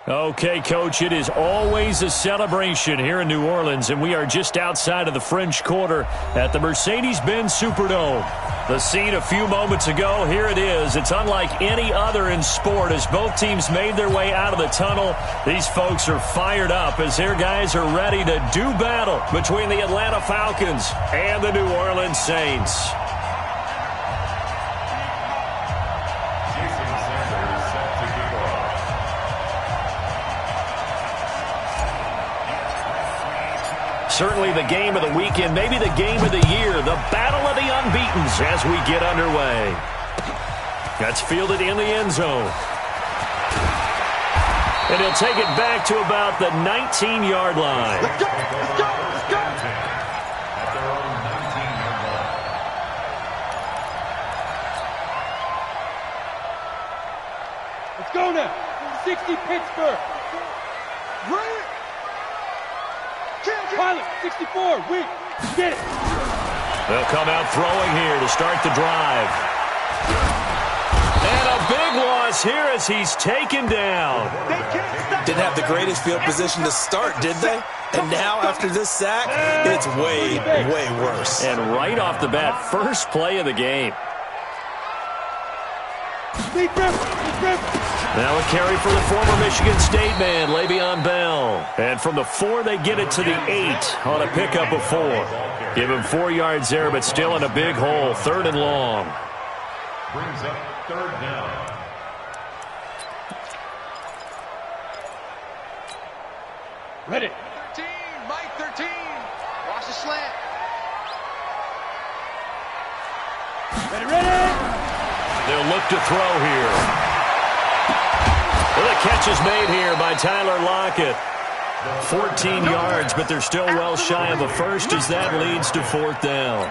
Okay, Coach, it is always a celebration here in New Orleans, and we are just outside of the French Quarter at the Mercedes-Benz Superdome. The scene a few moments ago, here it is. It's unlike any other in sport as both teams made their way out of the tunnel. These folks are fired up as their guys are ready to do battle between the Atlanta Falcons and the New Orleans Saints. Certainly the game of the weekend, maybe the game of the year, the battle of the unbeatens as we get underway. That's fielded in the end zone. And he'll take it back to about the 19-yard line. Let's go, let's go, let's go. At their own 19-yard line. Let's go now. 60 Pittsburgh. Right. Pilot, 64, we get it. They'll come out throwing here to start the drive. And a big loss here as he's taken down. Didn't have the greatest field position to start, did they? And now, after this sack, it's way, way worse. And right off the bat, first play of the game. Now a carry for the former Michigan State man, Le'Veon Bell. And from the 4, they get it to the 8 on a pickup of 4. Give him 4 yards there, but still in a big hole, 3rd and long. Brings up 3rd down. Ready. 13, Mike 13. Watch the slant. Ready, ready. They'll look to throw here. Well, the catch is made here by Tyler Lockett. 14 yards, but they're still well shy of a first as that leads to 4th down.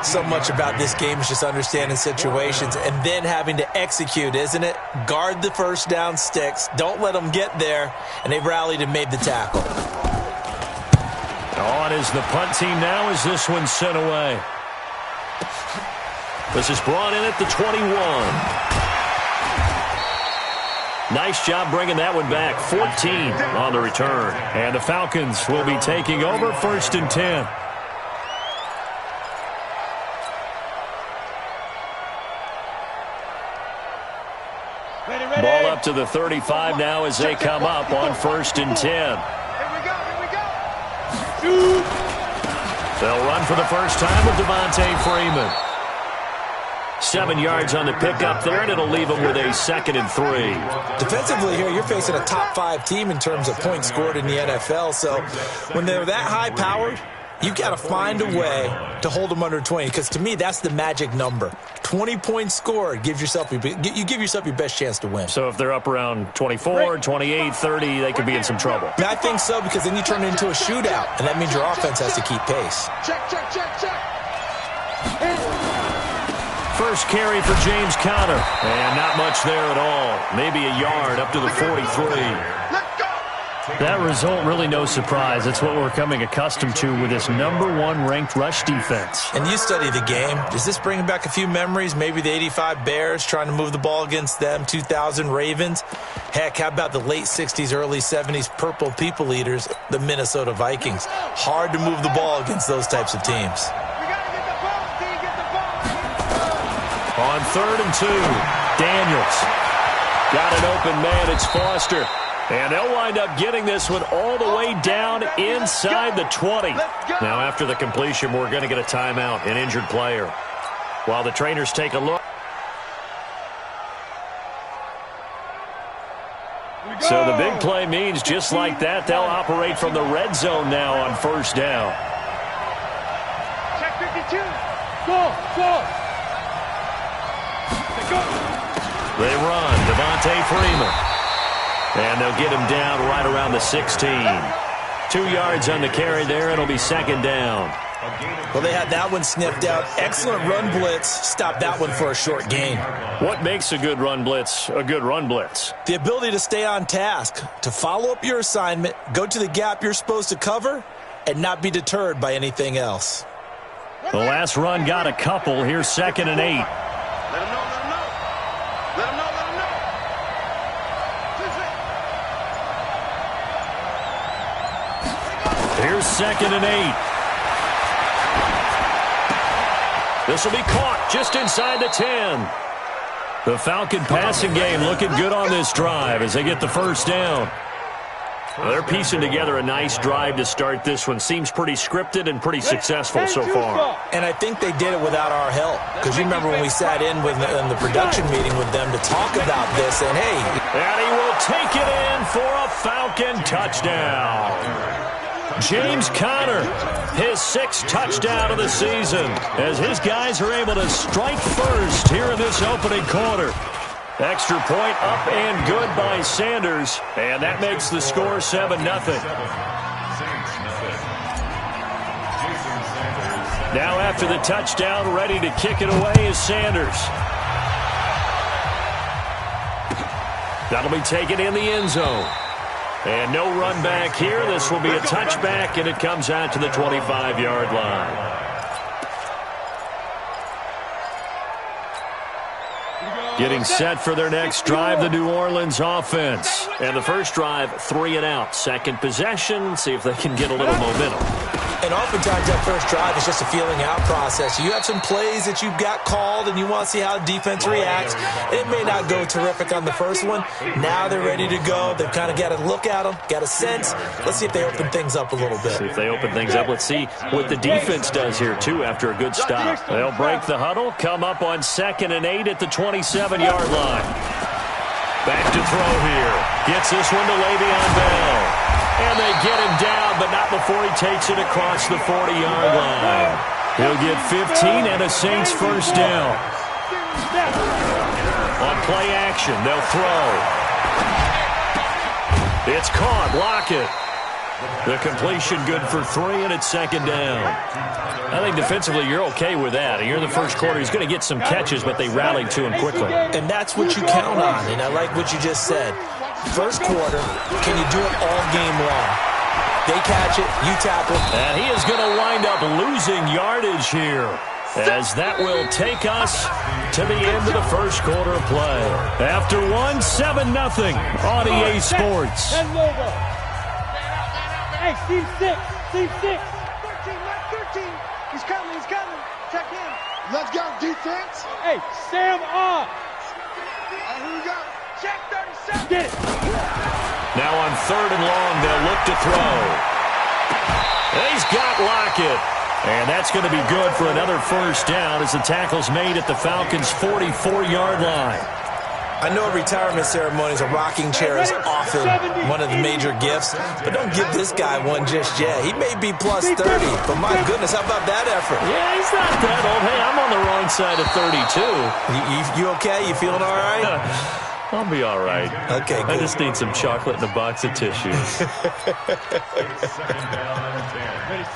So much about this game is just understanding situations and then having to execute, isn't it? Guard the first down sticks. Don't let them get there. And they've rallied and made the tackle. On is the punt team now as this one's sent away. This is brought in at the 21. Nice job bringing that one back. 14 on the return. And the Falcons will be taking over 1st and 10. Ready, ready. Ball up to the 35 now as they come up on 1st and 10. Here we go, here we go. Shoot. They'll run for the first time with Devontae Freeman. 7 yards on the pickup there, and it'll leave them with a 2nd and 3. Defensively here, you're facing a top 5 team in terms of points scored in the NFL. So when they're that high-powered, you've got to find a way to hold them under 20. Because to me, that's the magic number. 20 points scored gives yourself you give yourself your best chance to win. So if they're up around 24, 28, 30, they could be in some trouble. And I think so, because then you turn it into a shootout, and that means your offense has to keep pace. Check, check, check, check. First carry for James Conner. And not much there at all. Maybe a yard up to the 43. Let's go. That result, really no surprise. It's what we're coming accustomed to with this #1 ranked rush defense. And you study the game. Does this bring back a few memories? Maybe the 85 Bears trying to move the ball against them, 2000 Ravens. Heck, how about the late 60s, early 70s Purple People Eaters, the Minnesota Vikings? Hard to move the ball against those types of teams. We got to get the ball, D. Get the ball. On 3rd and 2, Daniels. Got an open man. It's Foster. And they'll wind up getting this one all the way down inside the 20. Now, after the completion, we're going to get a timeout, an injured player. While the trainers take a look. So the big play means just like that, they'll operate from the red zone now on 1st down. Check 52. Go, go. They run. Devontae Freeman. And they'll get him down right around the 16. 2 yards on the carry there. It'll be 2nd down. Well, they had that one sniffed out. Excellent run blitz. Stop that one for a short gain. What makes a good run blitz a good run blitz? The ability to stay on task, to follow up your assignment, go to the gap you're supposed to cover, and not be deterred by anything else. The last run got a couple. Here's 2nd and 8. Let him know, let him know. Let him know, let him know. Here's 2nd and 8. This will be caught just inside the 10. The Falcon passing game looking good on this drive as they get the first down. Well, they're piecing together a nice drive to start this one. Seems pretty scripted and pretty successful so far. And I think they did it without our help. Because you remember when we sat in the production meeting with them to talk about this, and hey. And he will take it in for a Falcon touchdown. James Conner, his 6th touchdown of the season, as his guys are able to strike first here in this opening quarter. Extra point up and good by Sanders, and that makes the score 7-0. Now after the touchdown, ready to kick it away is Sanders. That'll be taken in the end zone. And no run back here. This will be a touchback, and it comes out to the 25-yard line. Getting set for their next drive, the New Orleans offense. And the first drive, 3 and out. Second possession, see if they can get a little momentum. And oftentimes that first drive is just a feeling out process. You have some plays that you've got called and you want to see how the defense reacts. It may not go terrific on the first one. Now they're ready to go. They've kind of got to look at them, got a sense. Let's see if they open things up a little bit. See if they open things up. Let's see what the defense does here, too, after a good stop. They'll break the huddle, come up on 2nd and 8 at the 27-yard line. Back to throw here. Gets this one to Le'Veon Bell. And they get him down, but not before he takes it across the 40-yard line. He'll get 15 and a Saints first down. On play action, they'll throw. It's caught. Lockett. The completion good for 3, and it's 2nd down. I think defensively you're okay with that. Here in the first quarter, he's going to get some catches, but they rallied to him quickly. And that's what you count on, and I like what you just said. First quarter, can you do it all game long? They catch it, you tackle. And he is going to wind up losing yardage here, as that will take us to the end of the first quarter of play. After 7-0 on EA Sports. Hey, Steve 6. Steve 6. 13, not 13. He's coming. Check in. Let's go, defense. Hey, Sam on. Here we go. Check 37. Get it. Now on 3rd and long, they'll look to throw. He's got Lockett. And that's going to be good for another first down as the tackle's made at the Falcons' 44-yard line. I know retirement ceremonies, a rocking chair is often one of the major gifts, but don't give this guy one just yet. He may be plus 30, but my goodness, how about that effort? Yeah, he's not that old. Hey, I'm on the wrong side of 32. You okay? You feeling all right? I'll be all right. Okay, good. I just need some chocolate and a box of tissues.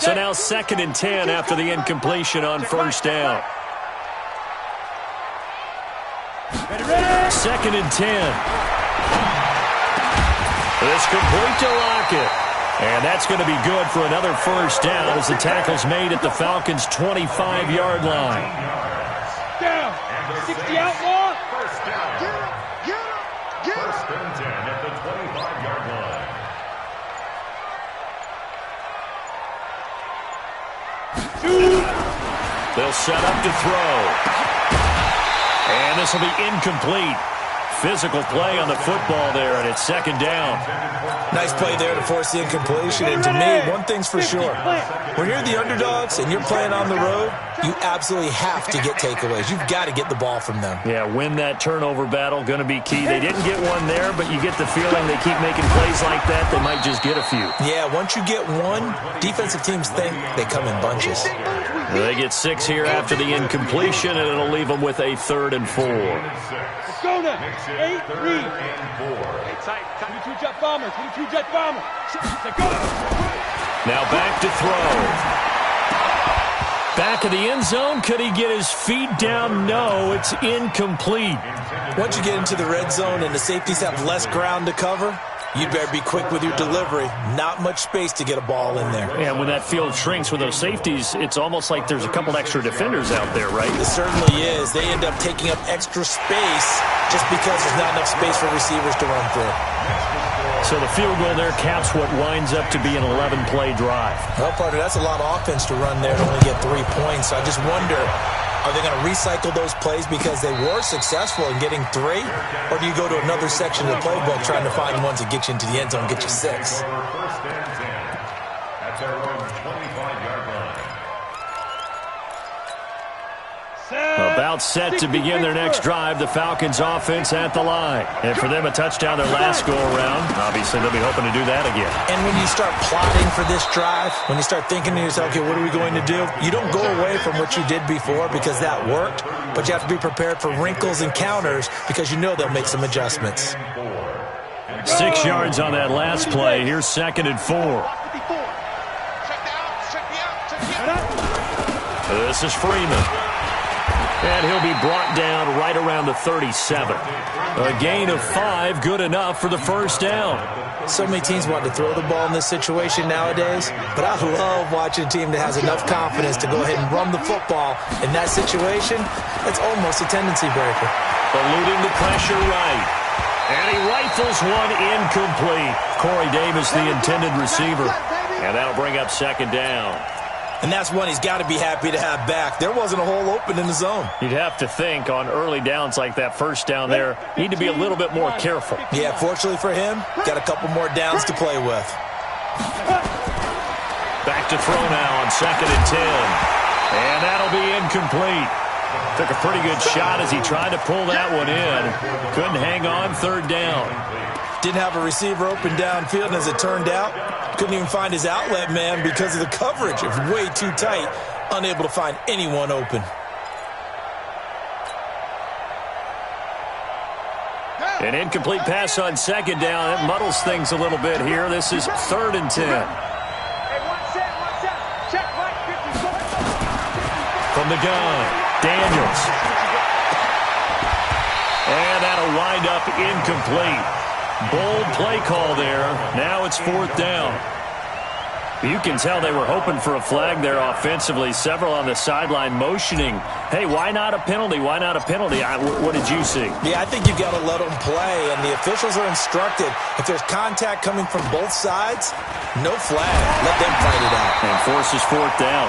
So now 2nd and 10 after the incompletion on first down. 2nd and 10. It's complete to Lockett. And that's going to be good for another first down as the tackle's made at the Falcons' 25-yard line. Down. 60 out more. First down. Get him. First and 10 at the 25-yard line. Shoot. They'll set up to throw. And this will be incomplete. Physical play on the football there, and it's 2nd down. Nice play there to force the incompletion. And to me, one thing's for sure. When you're the underdogs and you're playing on the road, you absolutely have to get takeaways. You've got to get the ball from them. Yeah, win that turnover battle, going to be key. They didn't get one there, but you get the feeling they keep making plays like that, they might just get a few. Yeah, once you get one, defensive teams think they come in bunches. They get 6 here after the incompletion, and it'll leave them with a 3rd and 4. Let's go now. 8, read. Tight. 22 jet bombers. 22 jet bombers. Let's go. Now back to throw. Back of the end zone. Could he get his feet down? No, it's incomplete. Once you get into the red zone and the safeties have less ground to cover, you better be quick with your delivery. Not much space to get a ball in there. And when that field shrinks with those safeties, it's almost like there's a couple extra defenders out there, right? It certainly is. They end up taking up extra space just because there's not enough space for receivers to run through. So the field goal there caps what winds up to be an 11-play drive. Well, partner, that's a lot of offense to run there to only get 3 points. I just wonder, are they going to recycle those plays because they were successful in getting 3? Or do you go to another section of the playbook trying to find ones that get you into the end zone and get you 6? First and 10 at their own 25-yard line. About set to begin their next drive. The Falcons offense at the line. And for them, a touchdown their last go-around. Obviously, they'll be hoping to do that again. And when you start plotting for this drive, when you start thinking to yourself, okay, what are we going to do? You don't go away from what you did before because that worked, but you have to be prepared for wrinkles and counters because you know they'll make some adjustments. 6 yards on that last play. Here's 2nd and 4. This is Freeman. And he'll be brought down right around the 37. A gain of 5, good enough for the first down. So many teams want to throw the ball in this situation nowadays, but I love watching a team that has enough confidence to go ahead and run the football. In that situation, it's almost a tendency breaker. Eluding the pressure right. And he rifles one incomplete. Corey Davis, the intended receiver. And that'll bring up 2nd down. And that's one he's got to be happy to have back. There wasn't a hole open in the zone. You'd have to think on early downs like that first down there, need to be a little bit more careful. Yeah, fortunately for him, got a couple more downs to play with. Back to throw now on 2nd and 10. And that'll be incomplete. Took a pretty good shot as he tried to pull that one in. Couldn't hang on 3rd down. Didn't have a receiver open downfield, and as it turned out, couldn't even find his outlet man because of the coverage. It was way too tight, unable to find anyone open. An incomplete pass on 2nd down. It muddles things a little bit here. This is 3rd and 10. From the gun, Daniels. And that'll wind up incomplete. Bold play call there. Now it's 4th down. You can tell they were hoping for a flag there offensively. Several on the sideline motioning. Hey, why not a penalty? Why not a penalty? What did you see? Yeah, I think you got to let them play, and the officials are instructed. If there's contact coming from both sides, no flag. Let them fight it out. And forces 4th down.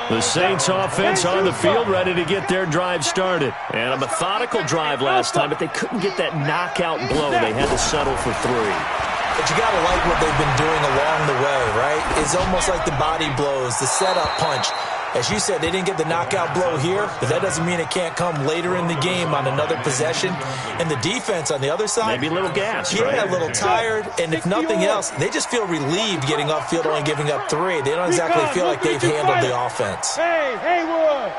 The Saints offense on the field ready to get their drive started. And a methodical drive last time, but they couldn't get that knockout blow. They had to settle for 3. But you got to like what they've been doing along the way, right? It's almost like the body blows, the setup punch. As you said, they didn't get the knockout blow here, but that doesn't mean it can't come later in the game on another possession. And the defense on the other side, maybe a little gas, yeah, right? A little tired, and if nothing else, they just feel relieved getting upfield, only giving up 3. They don't exactly feel like they've handled the offense. Hey, Haywood!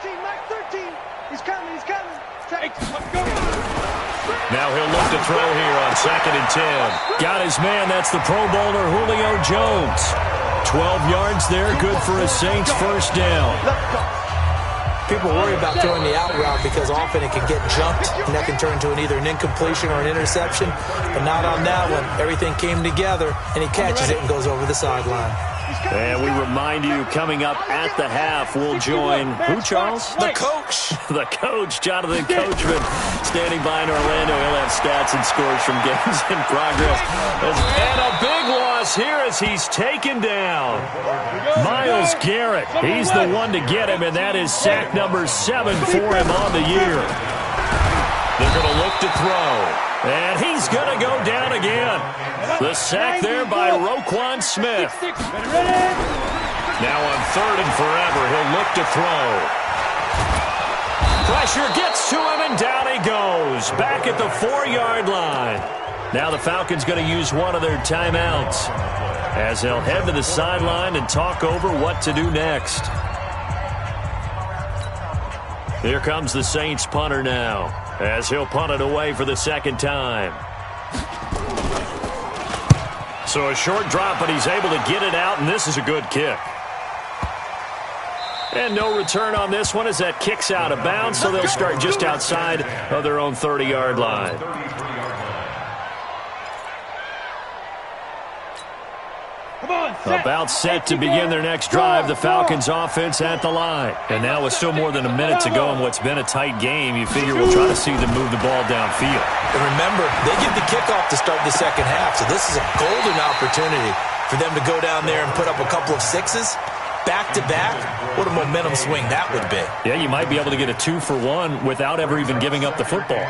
13, Mike, 13. He's coming, he's coming. Now he'll look to throw here on 2nd and 10. Got his man. That's the Pro Bowler Julio Jones. 12 yards there. Good for a Saints first down. People worry about throwing the out route because often it can get jumped, and that can turn into either an incompletion or an interception. But not on that one. Everything came together, and he catches it and goes over the sideline. And we remind you, coming up at the half, we'll join who, Charles? The coach. The coach, Jonathan Coachman, standing by in Orlando. He'll have stats and scores from games in progress. And a big loss here as he's taken down. Myles Garrett, he's the one to get him, and that is sack number 7 for him on the year. They're going to look to throw. And he's going to go down again. The sack there by Roquan Smith. Now on 3rd and forever, he'll look to throw. Pressure gets to him, and down he goes. Back at the 4-yard line. Now the Falcons going to use one of their timeouts as they'll head to the sideline and talk over what to do next. Here comes the Saints punter now, as he'll punt it away for the 2nd time. So a short drop, but he's able to get it out, and this is a good kick. And no return on this one as that kicks out of bounds, so they'll start just outside of their own 30-yard line. About set to begin their next drive, the Falcons offense at the line. And now with still more than a minute to go in what's been a tight game, you figure we'll try to see them move the ball downfield. And remember, they give the kickoff to start the second half, so this is a golden opportunity for them to go down there and put up a couple of sixes. Back-to-back, what a momentum swing that would be. Yeah, you might be able to get a 2-for-1 without ever even giving up the football.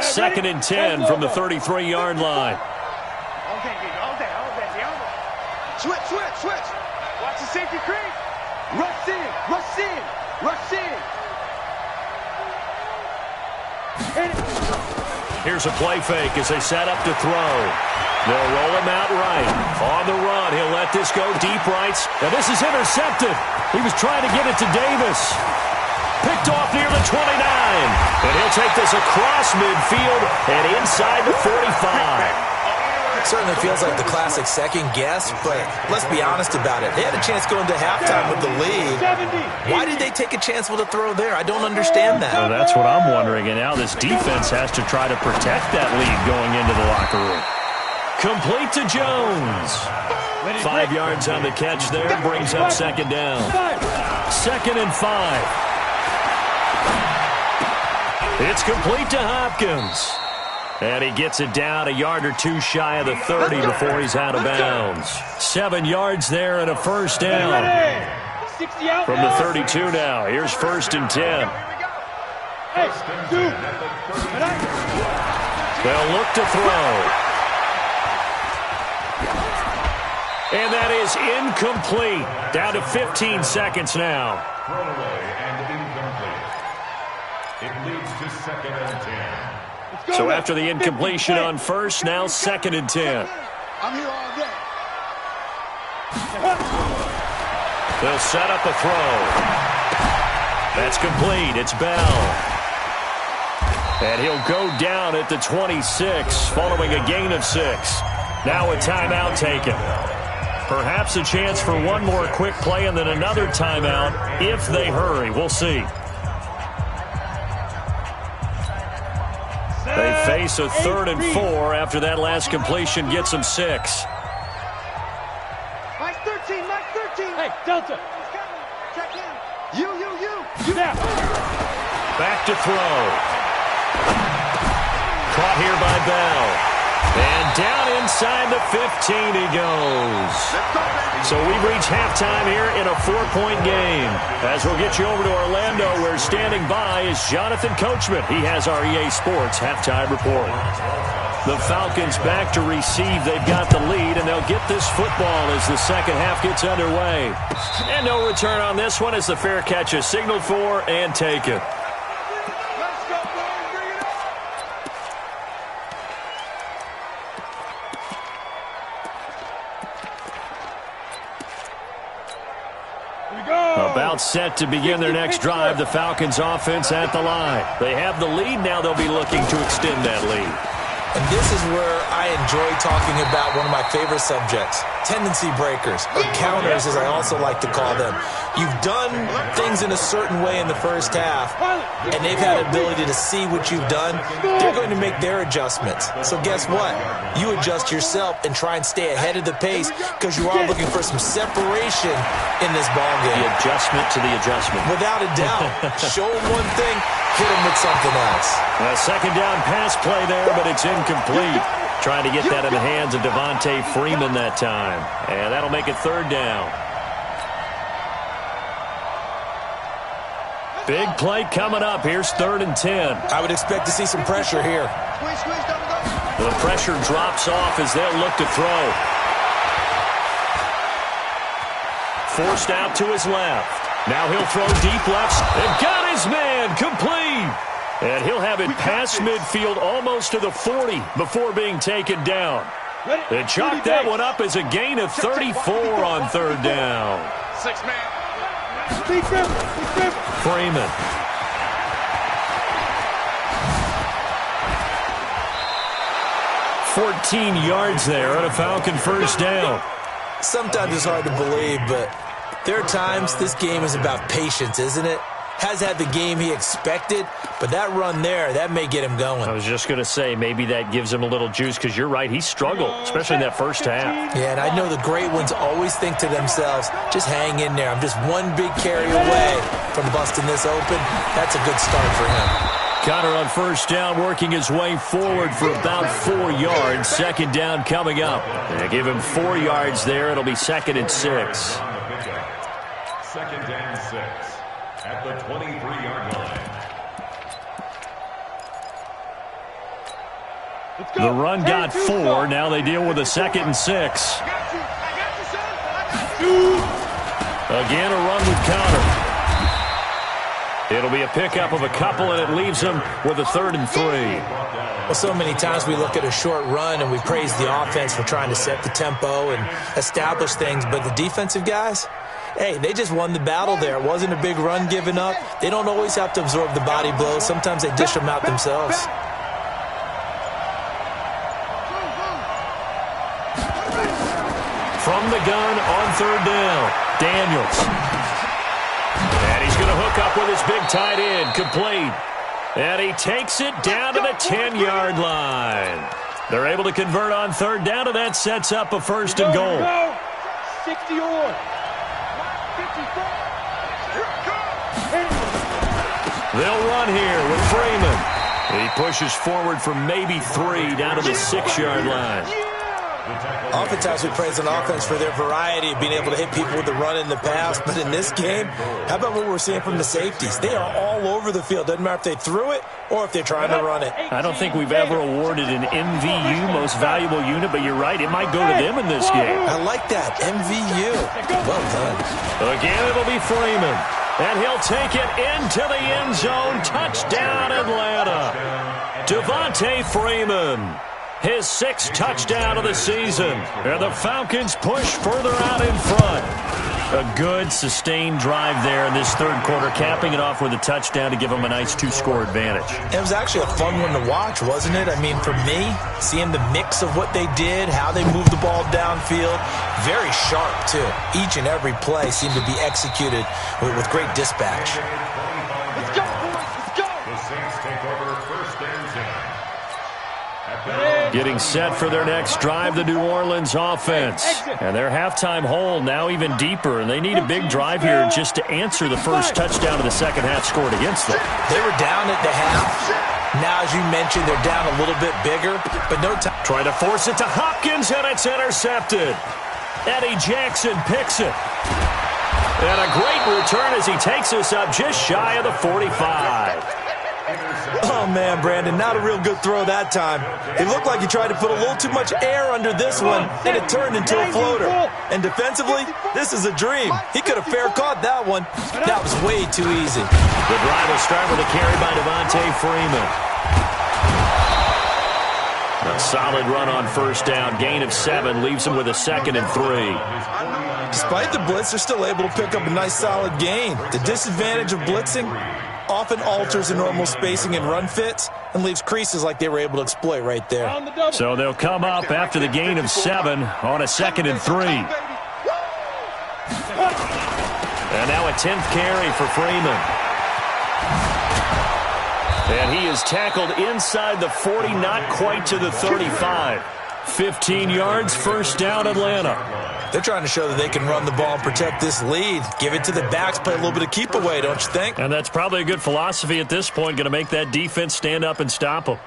Second and 10 from the 33-yard line. All day. Switch. Watch the safety creep. Rush in. Here's a play fake as they set up to throw. They'll roll him out right. On the run, he'll let this go deep right. And this is intercepted. He was trying to get it to Davis. Picked off near the 29. And he'll take this across midfield and inside the 45. Certainly feels like the classic second guess, but let's be honest about it. They had a chance going to halftime with the lead. Why did they take a chance with a throw there? I don't understand that. Well, that's what I'm wondering. And now this defense has to try to protect that lead going into the locker room. Complete to Jones. 5 yards on the catch there. Brings up second down. 2nd and 5. It's complete to Hopkins. And he gets it down a yard or two shy of the 30 before he's out of bounds. 7 yards there and a first down. From the 32 now. Here's 1st and 10. They'll look to throw. And that is incomplete. Down to 15 seconds now. Throwaway and incomplete. It leads to 2nd and 10. So after the incompletion on first, now 2nd and 10. I'm here all day. They'll set up a throw. That's complete. It's Bell. And he'll go down at the 26 following a gain of 6. Now a timeout taken. Perhaps a chance for one more quick play and then another timeout if they hurry. We'll see. They face a 3rd and 4 after that last completion gets them 6. Mike 13. Hey, Delta. Check in. You. Now. Back to throw. Caught here by Bell. And down inside the 15 he goes. So we've reached halftime here in a 4-point game. As we'll get you over to Orlando, where standing by is Jonathan Coachman. He has our EA Sports halftime report. The Falcons back to receive. They've got the lead, and they'll get this football as the second half gets underway. And no return on this one as the fair catch is signaled for and taken. Let's go, boys. Bring it up. About set to begin their next drive, the Falcons offense at the line. They have the lead. Now they'll be looking to extend that lead. And this is where I enjoy talking about one of my favorite subjects, tendency breakers, or counters as I also like to call them. You've done things in a certain way in the first half, and they've had the ability to see what you've done. They're going to make their adjustments. So guess what? You adjust yourself and try and stay ahead of the pace because you are looking for some separation in this ballgame. The adjustment to the adjustment. Without a doubt. Show them one thing, hit them with something else. A second down pass play there, but it's incomplete. Trying to get that in the hands of Devontae Freeman that time. And that'll make it 3rd down. Big play coming up. Here's 3rd and 10. I would expect to see some pressure here. Squeeze, double. The pressure drops off as they'll look to throw. Forced out to his left. Now he'll throw deep left. And got his man. Complete. And he'll have it past midfield almost to the 40 before being taken down. They chalk that one up as a gain of 34 on 3rd down. 6-man. Freeman. "14 yards there on a Falcon first down. Sometimes it's hard to believe, but there are times this game is about patience, isn't it? Has had the game he expected, but that run there, that may get him going. I was just going to say, maybe that gives him a little juice, because you're right, he struggled, especially in that first half. Yeah, and I know the great ones always think to themselves, just hang in there. I'm just one big carry away from busting this open. That's a good start for him. Connor on first down, working his way forward for about 4 yards. Second down coming up. They give him 4 yards there. It'll be 2nd and 6. Second and 6 at the 23-yard line. The run got 4. Now they deal with a 2nd and 6. Again, a run with Connor. It'll be a pickup of a couple, and it leaves them with a 3rd and 3. Well, so many times we look at a short run and we praise the offense for trying to set the tempo and establish things, but the defensive guys, hey, they just won the battle there. It wasn't a big run given up. They don't always have to absorb the body blows. Sometimes they dish them out themselves. From the gun on 3rd down, Daniels. And he's going to hook up with his big tight end, complete. And he takes it down to the 10-yard line. They're able to convert on 3rd down, and that sets up a 1st and goal. 60 on. They'll run here with Freeman. He pushes forward for maybe 3 down to the 6-yard line. Oftentimes we praise an offense for their variety of being able to hit people with the run in the pass, but in this game, how about what we're seeing from the safeties? They are all over the field. Doesn't matter if they threw it or if they're trying to run it. I don't think we've ever awarded an MVU, most valuable unit, but you're right, it might go to them in this game. I like that, MVU. Well done. Again, it'll be Freeman, and he'll take it into the end zone. Touchdown, Atlanta. Devontae Freeman. His 6th touchdown of the season. And the Falcons push further out in front. A good, sustained drive there in this 3rd quarter, capping it off with a touchdown to give them a nice 2-score advantage. It was actually a fun one to watch, wasn't it? I mean, for me, seeing the mix of what they did, how they moved the ball downfield, very sharp, too. Each and every play seemed to be executed with great dispatch. Let's go, boys. Let's go. The Saints take over 1st and 10. Getting set for their next drive, the New Orleans offense. And their halftime hole now even deeper, and they need a big drive here just to answer the first touchdown of the second half scored against them. They were down at the half. Now, as you mentioned, they're down a little bit bigger, but no time. Trying to force it to Hopkins, and it's intercepted. Eddie Jackson picks it. And a great return as he takes us up just shy of the 45. Oh, man, Brandon, not a real good throw that time. It looked like he tried to put a little too much air under this one, and it turned into a floater. And defensively, this is a dream. He could have fair caught that one. That was way too easy. The drive will start with a carry by Devontae Freeman. A solid run on 1st down. Gain of 7 leaves him with a 2nd and 3. Despite the blitz, they're still able to pick up a nice solid gain. The disadvantage of blitzing often alters the normal spacing and run fits and leaves creases like they were able to exploit right there. So they'll come up after the gain of 7 on a 2nd and 3. And now a 10th carry for Freeman. And he is tackled inside the 40, not quite to the 35. 15 yards, 1st down, Atlanta. They're trying to show that they can run the ball and protect this lead. Give it to the backs, play a little bit of keep away, don't you think? And that's probably a good philosophy at this point, going to make that defense stand up and stop them.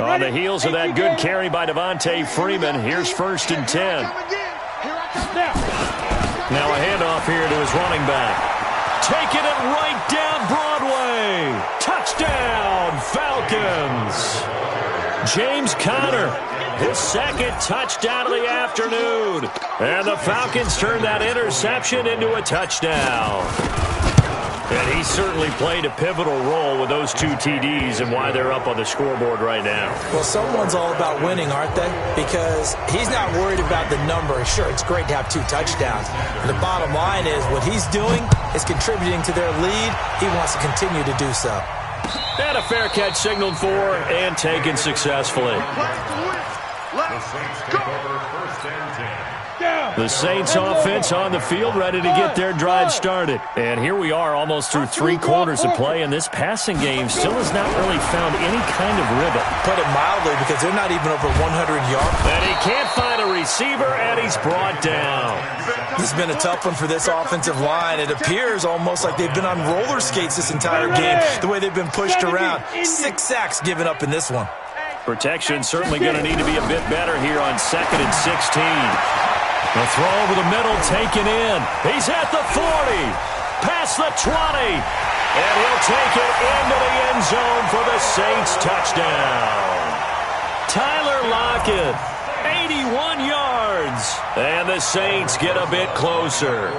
On the heels of that good carry by Devontae Freeman, here's 1st and 10. Now a handoff here to his running back. Taking it right down Broadway. Touchdown, Falcons. James Conner, his 2nd touchdown of the afternoon. And the Falcons turn that interception into a touchdown. And he certainly played a pivotal role with those 2 TDs and why they're up on the scoreboard right now. Well, someone's all about winning, aren't they? Because he's not worried about the number. Sure, it's great to have 2 touchdowns. But the bottom line is what he's doing is contributing to their lead. He wants to continue to do so. And a fair catch signaled for and taken successfully. The Saints take over first and 10. The Saints offense on the field, ready to get their drive started. And here we are almost through 3 quarters of play, and this passing game still has not really found any kind of rhythm. Put it mildly, because they're not even over 100 yards. And he can't find a receiver, and he's brought down. This has been a tough one for this offensive line. It appears almost like they've been on roller skates this entire game, the way they've been pushed around. 6 sacks given up in this one. Protection certainly going to need to be a bit better here on 2nd and 16. The throw over the middle taken in. He's at the 40, past the 20, and he'll take it into the end zone for the Saints touchdown. Tyler Lockett, 81 yards, and the Saints get a bit closer.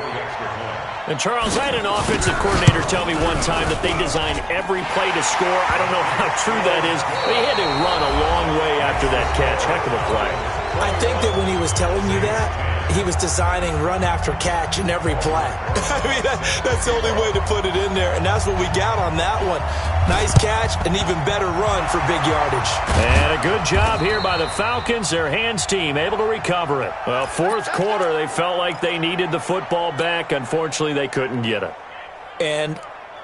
And, Charles, I had an offensive coordinator tell me one time that they design every play to score. I don't know how true that is, but he had to run a long way after that catch. Heck of a play. I think that when he was telling you that, he was designing run after catch in every play. I mean, that's the only way to put it in there, and that's what we got on that one. Nice catch, an even better run for big yardage. And a good job here by the Falcons, their hands team, able to recover it. Well, 4th quarter, they felt like they needed the football back. Unfortunately, they couldn't get it. And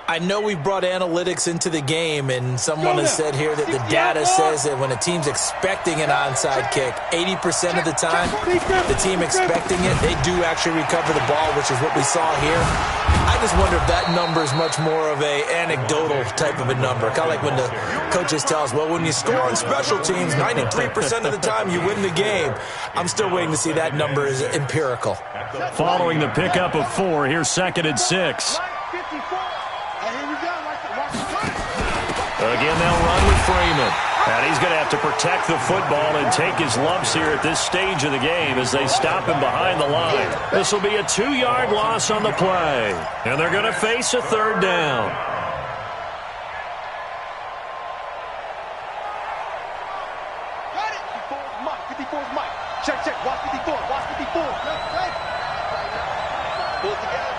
I know we brought analytics into the game, and someone has said here that the data says that when a team's expecting an onside kick, 80% of the time, the team expecting it, they do actually recover the ball, which is what we saw here. I just wonder if that number is much more of a anecdotal type of a number. Kind of like when the coaches tell us, well, when you score on special teams, 93% of the time you win the game. I'm still waiting to see that number is empirical. Following the pickup of 4, here's 2nd and 6. Again, they'll run with Freeman. And he's going to have to protect the football and take his lumps here at this stage of the game as they stop him behind the line. This will be a 2-yard loss on the play. And they're going to face a 3rd down. Got it. 54's Mike. 54's Mike. Check, check. Watch 54. Watch 54. Pull it together.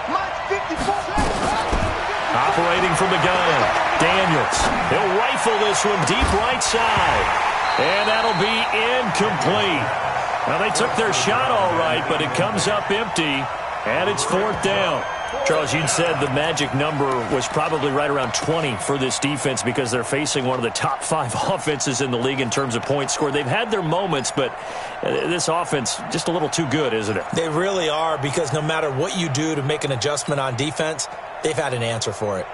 Mike's 54. Operating from the gun, Daniels. He'll rifle this one deep right side. And that'll be incomplete. Now, they took their shot all right, but it comes up empty, and it's 4th down. Charles, you'd said the magic number was probably right around 20 for this defense because they're facing one of the top 5 offenses in the league in terms of points scored. They've had their moments, but this offense just a little too good, isn't it? They really are, because no matter what you do to make an adjustment on defense, they've had an answer for it.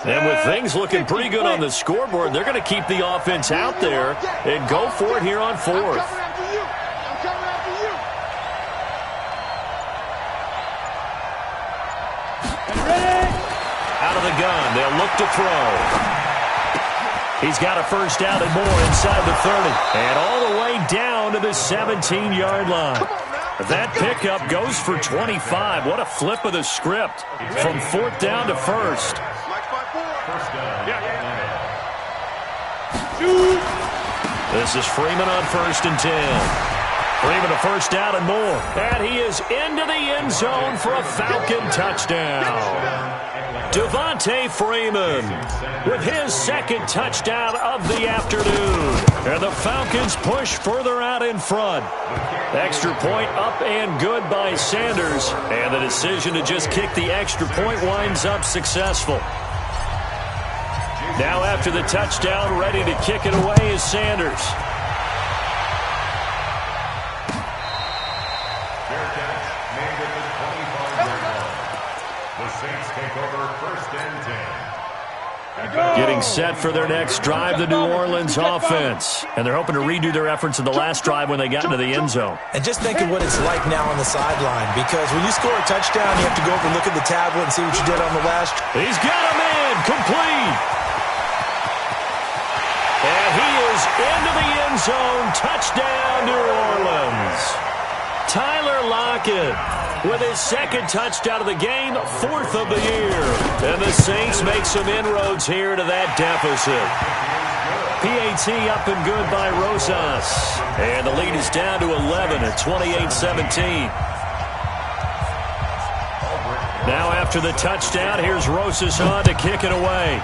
And with things looking pretty good on the scoreboard, they're going to keep the offense out there and go for it here on 4th. Out of the gun, they'll look to throw. He's got a 1st down and more inside the 30. And all the way down to the 17-yard line. That pickup goes for 25. What a flip of the script from 4th down to 1st. This is Freeman on 1st and 10. Freeman a 1st down and more. And he is into the end zone for a Falcon touchdown. Devontae Freeman with his 2nd touchdown of the afternoon. And the Falcons push further out in front. Extra point up and good by Sanders. And the decision to just kick the extra point winds up successful. Now after the touchdown, ready to kick it away is Sanders. Fair catch made at the 25-yard line. The Saints take over 1st and 10. Getting set for their next drive, the New Orleans offense. And they're hoping to redo their efforts in the last drive when they got into the end zone. And just think of what it's like now on the sideline, because when you score a touchdown, you have to go over and look at the tablet and see what you did on the last. He's got him in, complete. And he is into the end zone. Touchdown, New Orleans. Tyler Lockett with his 2nd touchdown of the game, 4th of the year. And the Saints make some inroads here to that deficit. PAT up and good by Rosas. And the lead is down to 11 at 28-17. Now after After the touchdown, here's Rosas on to kick it away.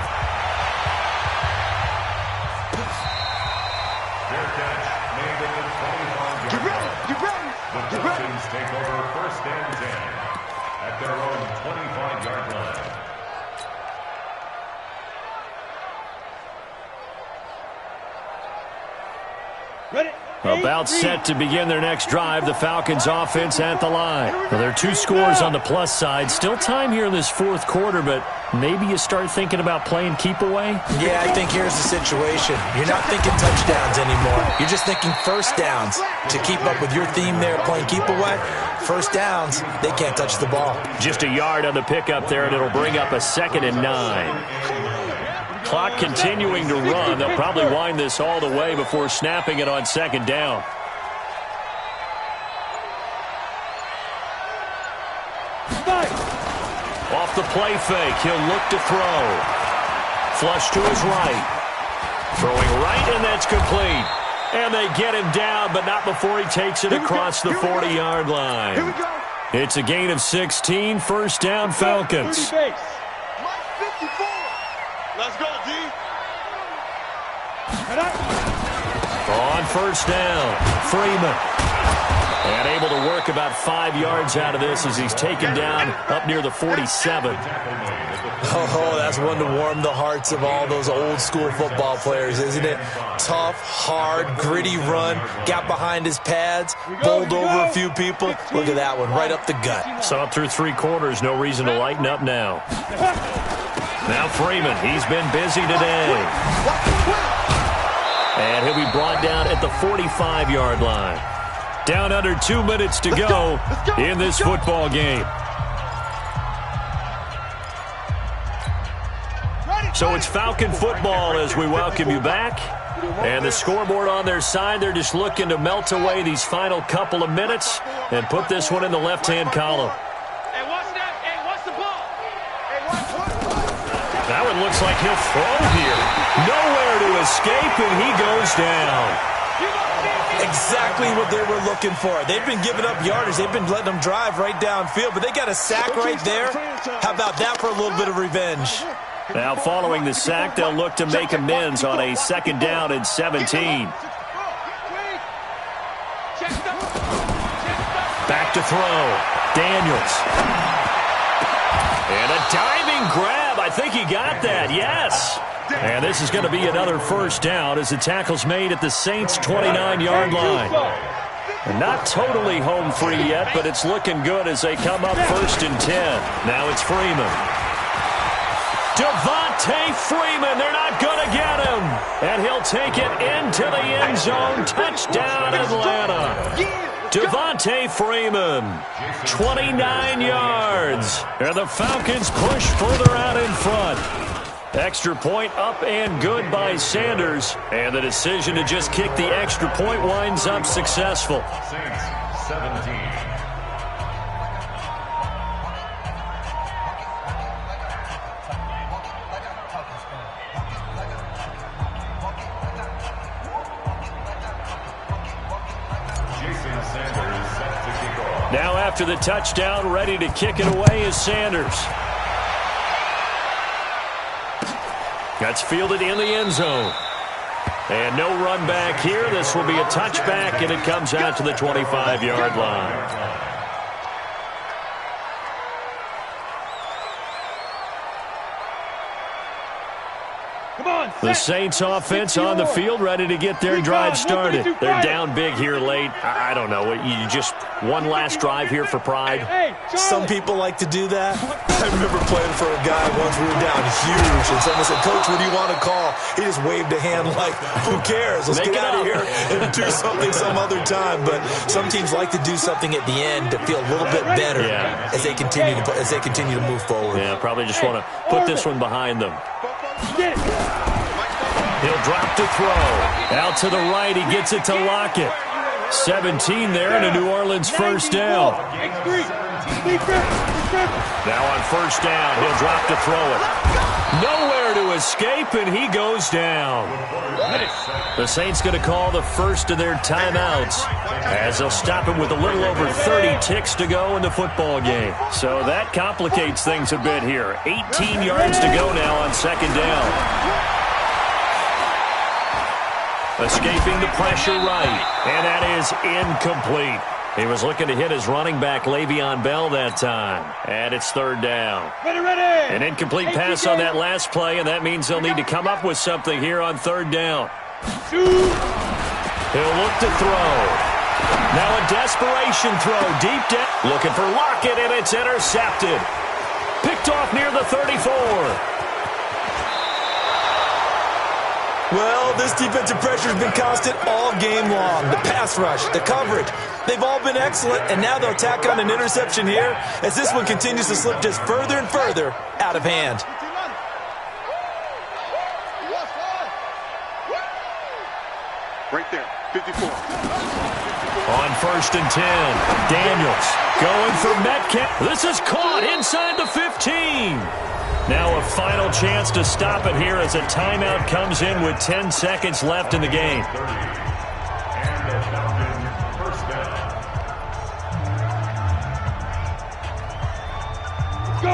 Fair catch made at the 25-yard line. The Dolphins take over 1st and 10 at their own 25-yard line. Ready? About set to begin their next drive, the Falcons offense at the line. Well, there are 2 scores on the plus side. Still time here in this 4th quarter, but maybe you start thinking about playing keep away? Yeah, I think here's the situation. You're not thinking touchdowns anymore. You're just thinking first downs. To keep up with your theme there, playing keep away, first downs, they can't touch the ball. Just a yard on the pickup there, and it'll bring up a 2nd and 9. Clock continuing to run. They'll probably wind this all the way before snapping it on 2nd down. Off the play fake, he'll look to throw. Flush to his right. Throwing right, and that's complete. And they get him down, but not before he takes it across the 40-yard line. It's a gain of 16, 1st down Falcons. Let's go, D. On 1st down, Freeman. And able to work about 5 yards out of this as he's taken down up near the 47. Oh, that's one to warm the hearts of all those old school football players, isn't it? Tough, hard, gritty run, got behind his pads, bowled over a few people. Look at that one, right up the gut. Saw it through 3 quarters, no reason to lighten up now. Now Freeman, he's been busy today. And he'll be brought down at the 45-yard line. Down under 2 minutes to go in this football game. So it's Falcon football as we welcome you back. And the scoreboard on their side, they're just looking to melt away these final couple of minutes and put this one in the left-hand column. Hey, what's that? Hey, what's the ball? That one looks like he'll throw here. Nowhere to escape, and he goes down. Exactly what they were looking for. They've been giving up yardage. They've been letting them drive right downfield, but they got a sack right there. How about that for a little bit of revenge? Now, following the sack, they'll look to make amends on a 2nd down and 17. Back to throw. Daniels. And a diving grab. I think he got that. Yes. And this is going to be another 1st down as the tackle's made at the Saints' 29-yard line. And not totally home free yet, but it's looking good as they come up 1st and 10. Now it's Freeman. Devontae Freeman, they're not going to get him. And he'll take it into the end zone. Touchdown, Atlanta. Devontae Freeman, 29 yards. And the Falcons push further out in front. Extra point up and good by Sanders. And the decision to just kick the extra point winds up successful. Saints 17. Now after the touchdown, ready to kick it away is Sanders. That's fielded in the end zone. And no run back here. This will be a touchback, and it comes out to the 25-yard line. The Saints offense on the field, ready to get their drive started. They're down big here late. I don't know. You just one last drive here for pride? Some people like to do that. I remember playing for a guy once. We were down huge, and someone said, "Coach, what do you want to call?" He just waved a hand like, "Who cares? Let's get out of here and do something some other time." But some teams like to do something at the end to feel a little bit better as they continue to move forward. Yeah, probably just want to put this one behind them. He'll drop to throw. Out to the right, he gets it to Lockett. 17 there, and a New Orleans 1st down. Now on first down, he'll drop to throw it. Nowhere to escape, and he goes down. The Saints going to call the first of their timeouts as they'll stop him with a little over 30 ticks to go in the football game. So that complicates things a bit here. 18 yards to go now on second down. Escaping the pressure right, and that is incomplete. He was looking to hit his running back, Le'Veon Bell, that time. And it's third down. An incomplete pass on that last play, and that means they'll need to come up with something here on third down. He'll look to throw. Now a desperation throw deep down. Looking for Lockett, and it's intercepted. Picked off near the 34. Well, this defensive pressure has been constant all game long. The pass rush, the coverage, they've all been excellent, and now they'll tack on an interception here as this one continues to slip just further and further out of hand. Right there, 54. On first and 10, Daniels going for Metcalf. This is caught inside the 15. Now a final chance to stop it here as a timeout comes in with 10 seconds left in the game.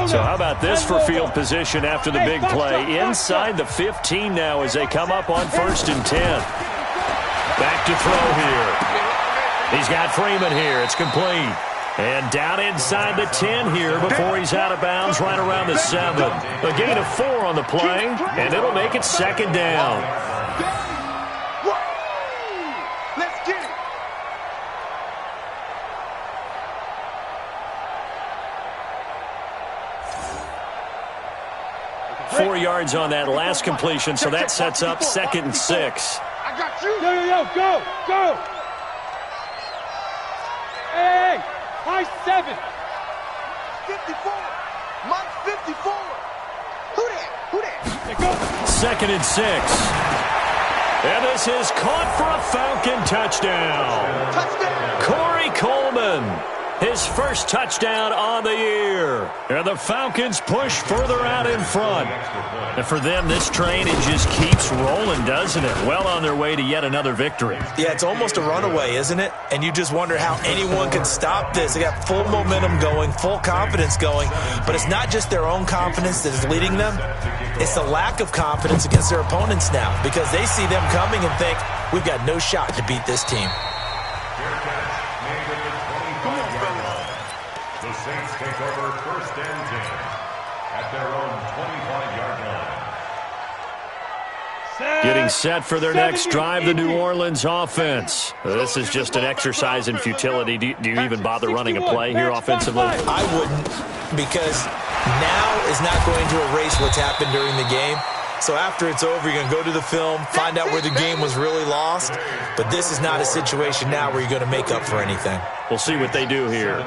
So how about this for field position after the big play? Inside the 15 now as they come up on first and 10. Back to throw here. He's got Freeman here. It's complete. And down inside the 10 here before he's out of bounds right around the 7. A gain of 4 on the play, and it'll make it second down. Let's get it. Four yards on that last completion, so that sets up second and 6. I got you. Yo, go, go. Hey. High 7. 54. Mike 54. Who that? Go. Second and 6. And this is caught for a Falcon touchdown. Touchdown. Corey Coleman, his first touchdown on the year. And the Falcons push further out in front. And for them, this train, it just keeps rolling, doesn't it? Well on their way to yet another victory. Yeah, it's almost a runaway, isn't it? And you just wonder how anyone can stop this. They got full momentum going, full confidence going. But it's not just their own confidence that is leading them. It's the lack of confidence against their opponents now because they see them coming and think, we've got no shot to beat this team. The Saints take over first and 10 at their own 25-yard line. Getting set for their next drive, the New Orleans offense. This is just an exercise in futility. Do you even bother running a play here offensively? I wouldn't, because now is not going to erase what's happened during the game. So after it's over, you're going to go to the film, find out where the game was really lost. But this is not a situation now where you're going to make up for anything. We'll see what they do here.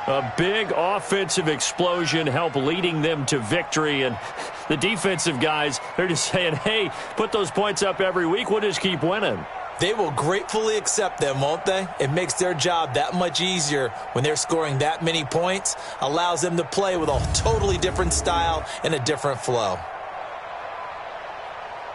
A big offensive explosion helped leading them to victory. And the defensive guys, they're just saying, hey, put those points up every week. We'll just keep winning. They will gratefully accept them, won't they? It makes their job that much easier when they're scoring that many points. Allows them to play with a totally different style and a different flow.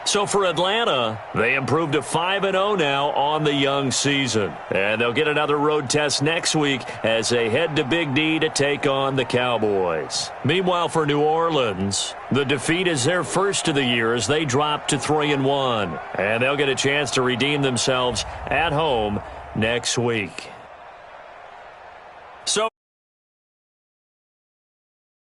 So for Atlanta, they improved to 5-0 now on the young season. And they'll get another road test next week as they head to Big D to take on the Cowboys. Meanwhile, for New Orleans, the defeat is their first of the year as they drop to 3-1. And they'll get a chance to redeem themselves at home next week.